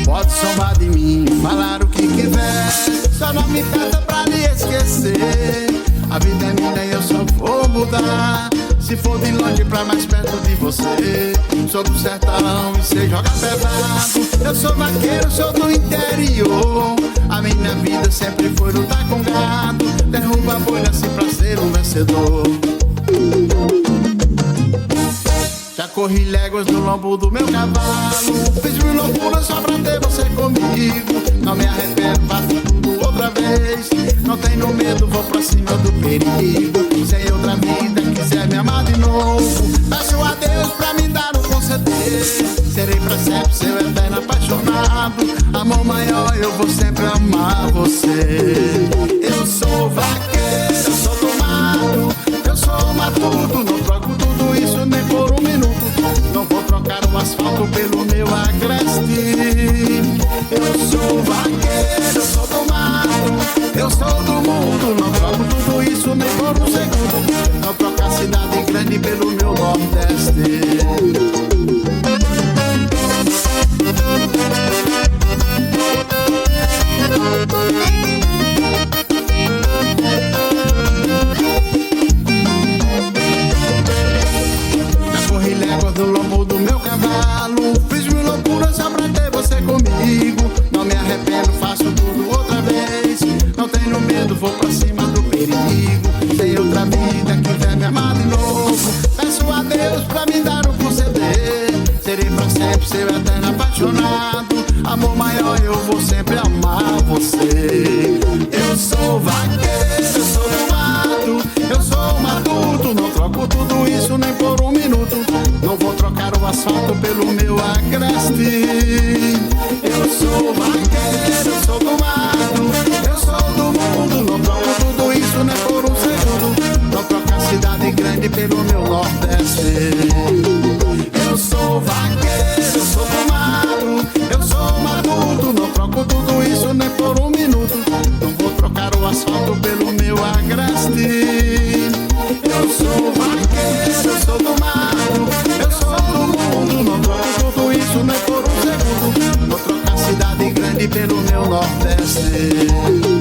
Pode somar de mim, falar o que quiser, só não me peça pra lhe esquecer. A vida é minha e eu só vou mudar se for de longe pra mais perto de você. Sou do sertão e sei jogar pesado. Eu sou vaqueiro, sou do interior. A minha vida sempre foi lutar com gado. Derruba a bolha assim pra ser um vencedor. Já corri léguas no lombo do meu cavalo. Fiz mil loucuras só pra ter você comigo. Não me arrependo, faço tudo outra vez. Não tenho medo, vou pra cima do perigo. Sem outra vida, quiser me amar de novo, peço a Deus pra me dar um conceder. Serei pra sempre seu eterno apaixonado. Amor maior, eu vou sempre amar você. Eu sou vaqueiro, eu sou do mato, eu sou matuto. Não troco tudo isso nem por um minuto. Não vou trocar o asfalto pelo meu agreste. Eu sou vaqueiro, eu sou do mato, eu sou do mundo. Não troco tudo isso nem por um segundo. Não troco a cidade grande pelo meu nordeste. Já corri léguas do lombo do meu cavalo. Fiz mil loucuras só pra ter você comigo. Não me arrependo, faço tudo outra vez. Não tenho medo, vou pra cima do perigo. Sem outra vida, quiser me amar de novo, peço a Deus pra me dar um conceder. Serei pra sempre seu eterno apaixonado. Amor maior, eu vou sempre amar você. Eu sou vaqueiro, eu sou do mato, eu sou matuto. Não troco tudo isso nem por um minuto. Não vou trocar o asfalto pelo meu agreste. Eu sou vaqueiro, eu sou do mato, eu sou do mundo. Não troco tudo isso nem por um segundo. Não troco a cidade grande pelo meu nordeste. Eu sou vaqueiro, eu sou do mato, eu sou matuto. Não troco tudo isso nem por um minuto. Não vou trocar o asfalto pelo meu agreste. Eu sou vaqueiro, eu sou do mato, eu sou do mundo. Não troco tudo isso nem por um segundo. Vou trocar a cidade grande pelo meu nordeste.